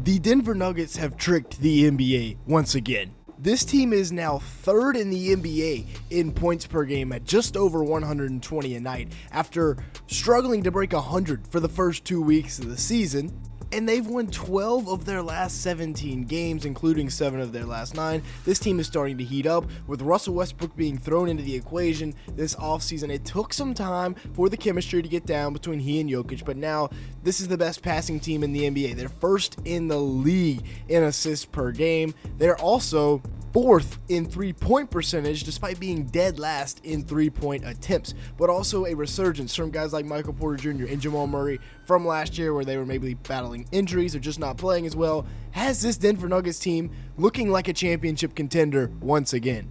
The Denver Nuggets have tricked the NBA once again. This team is now third in the NBA in points per game at just over 120 a night after struggling to break 100 for the first 2 weeks of the season. And they've won 12 of their last 17 games, including 7 of their last 9. This team is starting to heat up, with Russell Westbrook being thrown into the equation this offseason. It took some time for the chemistry to get down between he and Jokic, but now this is the best passing team in the NBA. They're first in the league in assists per game. They're also fourth in three-point percentage, despite being dead last in three-point attempts, but also a resurgence from guys like Michael Porter Jr. and Jamal Murray from last year, where they were maybe battling injuries or just not playing as well, has this Denver Nuggets team looking like a championship contender once again.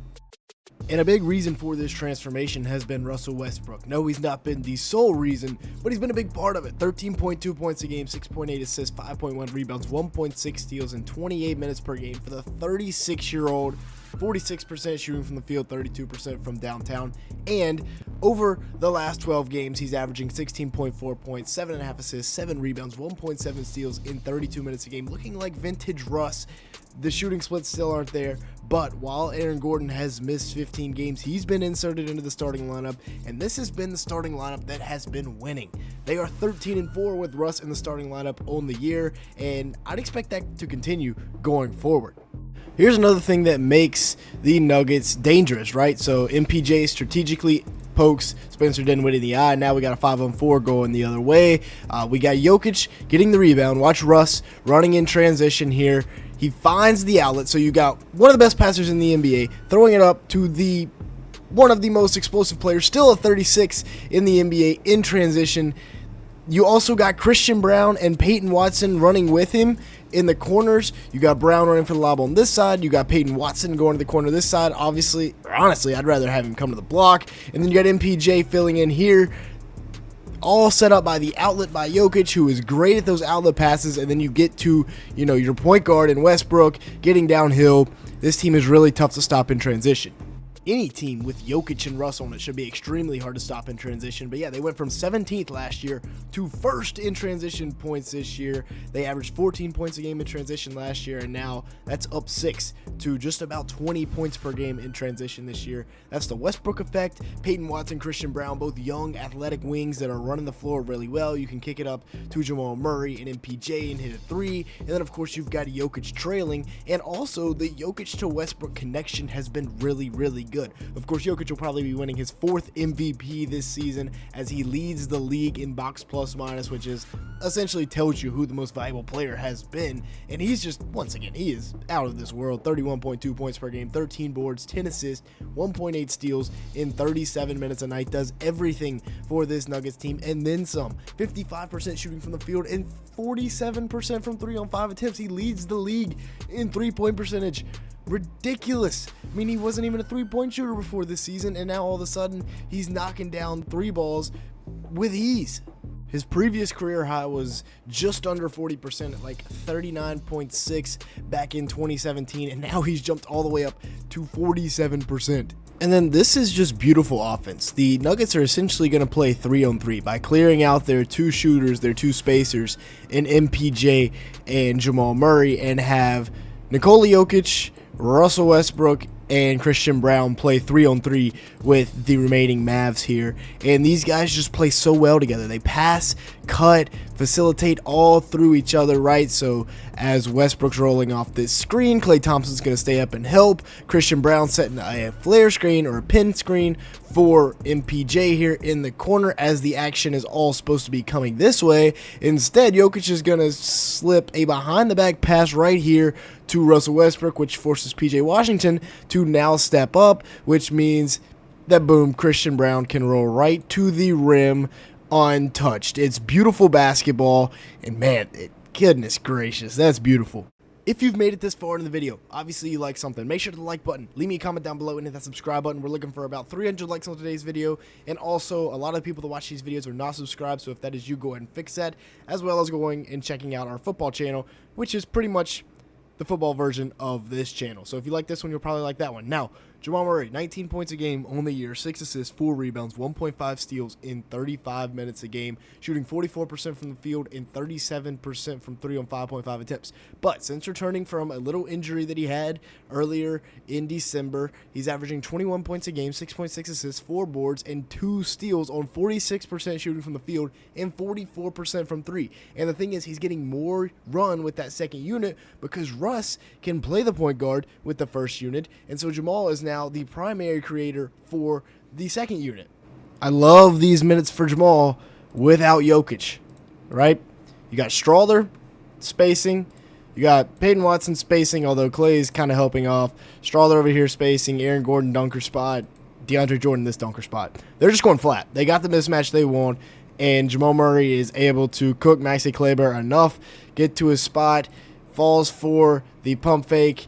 And a big reason for this transformation has been Russell Westbrook. No, he's not been the sole reason, but he's been a big part of it. 13.2 points a game, 6.8 assists, 5.1 rebounds, 1.6 steals, and 28 minutes per game for the 36-year-old. 46% shooting from the field, 32% from downtown. And over the last 12 games, he's averaging 16.4 points, 7.5 assists, 7 rebounds, 1.7 steals in 32 minutes a game, looking like vintage Russ. The shooting splits still aren't there, but while Aaron Gordon has missed 15 games, he's been inserted into the starting lineup, and this has been the starting lineup that has been winning. They are 13-4 with Russ in the starting lineup on the year, and I'd expect that to continue going forward. Here's another thing that makes the Nuggets dangerous, right? So MPJ strategically pokes Spencer Dinwiddie in the eye. Now we got a 5-on-4 going the other way. We got Jokic getting the rebound. Watch Russ running in transition here. He finds the outlet. So you got one of the best passers in the NBA throwing it up to one of the most explosive players, still a 36 in the NBA in transition. You also got Christian Braun and Peyton Watson running with him in the corners. You got Brown running for the lob on this side. You got Peyton Watson going to the corner this side. Obviously, or honestly, I'd rather have him come to the block. And then you got MPJ filling in here, all set up by the outlet by Jokic, who is great at those outlet passes. And then you get to, your point guard in Westbrook getting downhill. This team is really tough to stop in transition. Any team with Jokic and Russell on it should be extremely hard to stop in transition. But yeah, they went from 17th last year to first in transition points this year. They averaged 14 points a game in transition last year, and now that's up 6 to just about 20 points per game in transition this year. That's the Westbrook effect. Peyton Watson, Christian Braun, both young athletic wings that are running the floor really well. You can kick it up to Jamal Murray and MPJ and hit a 3. And then, of course, you've got Jokic trailing. And also, the Jokic to Westbrook connection has been really, really good. Of course, Jokic will probably be winning his 4th MVP this season as he leads the league in box plus minus, which is essentially tells you who the most valuable player has been. And he's just, once again, he is out of this world. 31.2 points per game, 13 boards, 10 assists, 1.8 steals in 37 minutes a night. Does everything for this Nuggets team and then some. 55% shooting from the field and 47% from 3-on-5 attempts. He leads the league in 3-point percentage. Ridiculous. I mean, he wasn't even a 3-point shooter before this season, and now all of a sudden he's knocking down 3 balls with ease. His previous career high was just under 40% at like 39.6 back in 2017, and now he's jumped all the way up to 47%. And then this is just beautiful offense. The Nuggets are essentially going to play 3-on-3 by clearing out their 2 shooters, their 2 spacers in MPJ and Jamal Murray, and have Nikola Jokic, Russell Westbrook, and Christian Braun play 3-on-3 with the remaining Mavs here. And these guys just play so well together. They pass, cut, facilitate all through each other, right? So as Westbrook's rolling off this screen, Klay Thompson's going to stay up and help. Christian Braun setting a flare screen or a pin screen for MPJ here in the corner as the action is all supposed to be coming this way. Instead, Jokic is going to slip a behind-the-back pass right here to Russell Westbrook, which forces PJ Washington to now step up, which means that, boom, Christian Braun can roll right to the rim untouched. It's beautiful basketball, and man, goodness gracious, that's beautiful. If you've made it this far in the video, obviously you like something, make sure to the like button, leave me a comment down below, and hit that subscribe button. We're looking for about 300 likes on today's video, and also a lot of people that watch these videos are not subscribed, so if that is you, go ahead and fix that, as well as going and checking out our football channel, which is pretty much the football version of this channel. So if you like this one, you'll probably like that one. Now, Jamal Murray, 19 points a game on the year, 6 assists, 4 rebounds, 1.5 steals in 35 minutes a game, shooting 44% from the field and 37% from 3 on 5.5 attempts. But since returning from a little injury that he had earlier in December, he's averaging 21 points a game, 6.6 assists, 4 boards, and 2 steals on 46% shooting from the field and 44% from 3. And the thing is, he's getting more run with that second unit because Russ can play the point guard with the first unit, and so Jamal is now the primary creator for the second unit. I love these minutes for Jamal without Jokic, right? You got Strawther spacing. You got Peyton Watson spacing, although Clay's kind of helping off. Strawther over here spacing. Aaron Gordon dunker spot. DeAndre Jordan this dunker spot. They're just going flat. They got the mismatch they want, and Jamal Murray is able to cook Maxi Kleber enough, get to his spot, falls for the pump fake,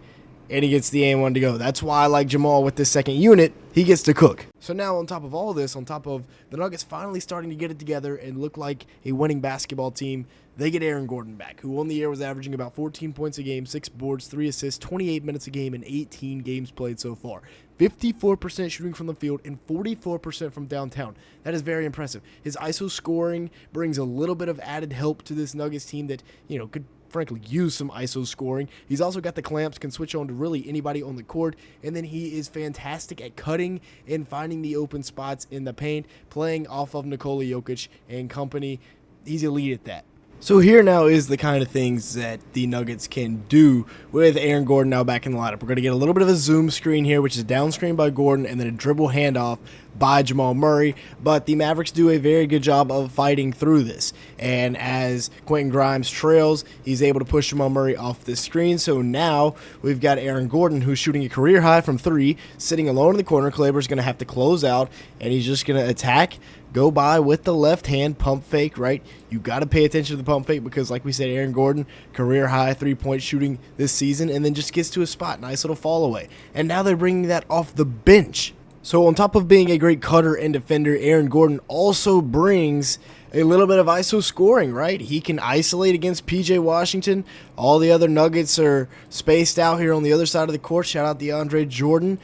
and he gets the and one to go. That's why I like Jamal with this second unit. He gets to cook. So now on top of all this, on top of the Nuggets finally starting to get it together and look like a winning basketball team, they get Aaron Gordon back, who on the year was averaging about 14 points a game, 6 boards, 3 assists, 28 minutes a game, and 18 games played so far. 54% shooting from the field and 44% from downtown. That is very impressive. His ISO scoring brings a little bit of added help to this Nuggets team that, could frankly use some ISO scoring. He's also got the clamps, can switch on to really anybody on the court, and then he is fantastic at cutting and finding the open spots in the paint, playing off of Nikola Jokic and company. He's elite at that. So here now is the kind of things that the Nuggets can do with Aaron Gordon now back in the lineup. We're going to get a little bit of a zoom screen here, which is down screen by Gordon, and then a dribble handoff by Jamal Murray. But the Mavericks do a very good job of fighting through this. And as Quentin Grimes trails, he's able to push Jamal Murray off the screen. So now we've got Aaron Gordon, who's shooting a career high from 3, sitting alone in the corner. Kleber's going to have to close out, and he's just going to attack, go by with the left hand pump fake, right? You got to pay attention to the pump fake because, like we said, Aaron Gordon, career high 3-point shooting this season, and then just gets to a spot. Nice little fall away. And now they're bringing that off the bench. So on top of being a great cutter and defender, Aaron Gordon also brings a little bit of ISO scoring, right? He can isolate against PJ Washington. All the other Nuggets are spaced out here on the other side of the court. Shout out DeAndre Jordan,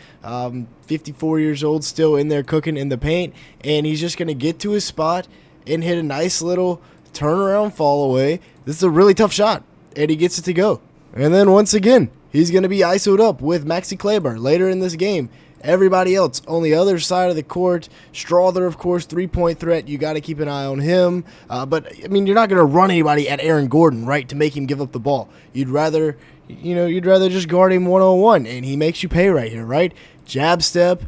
54 years old, still in there cooking in the paint. And he's just going to get to his spot and hit a nice little turnaround fall away. This is a really tough shot, and he gets it to go. And then once again, he's going to be ISO'd up with Maxi Kleber later in this game. Everybody else on the other side of the court, Strawther, of course, 3-point threat. You got to keep an eye on him. But I mean, you're not going to run anybody at Aaron Gordon, right, to make him give up the ball. You'd rather just guard him one-on-one, and he makes you pay right here, right? Jab step,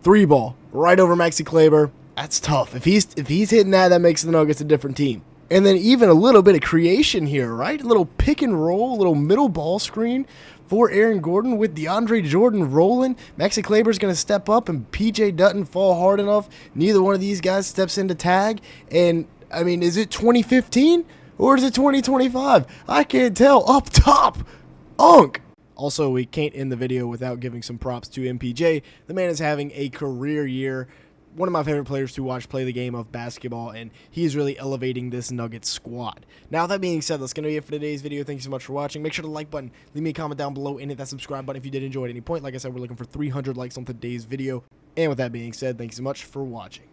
3-ball, right over Maxi Kleber. That's tough. If he's hitting that makes the Nuggets a different team. And then even a little bit of creation here, right? A little pick and roll, a little middle ball screen for Aaron Gordon with DeAndre Jordan rolling. Maxi Kleber's going to step up, and PJ doesn't fall hard enough. Neither one of these guys steps into tag. And, I mean, is it 2015 or is it 2025? I can't tell. Up top, Unk. Also, we can't end the video without giving some props to MPJ. The man is having a career year. One of my favorite players to watch play the game of basketball, and he's really elevating this Nuggets squad. Now, that being said, that's going to be it for today's video. Thank you so much for watching. Make sure to like button, leave me a comment down below, and hit that subscribe button if you did enjoy at any point. Like I said, we're looking for 300 likes on today's video. And with that being said, thank you so much for watching.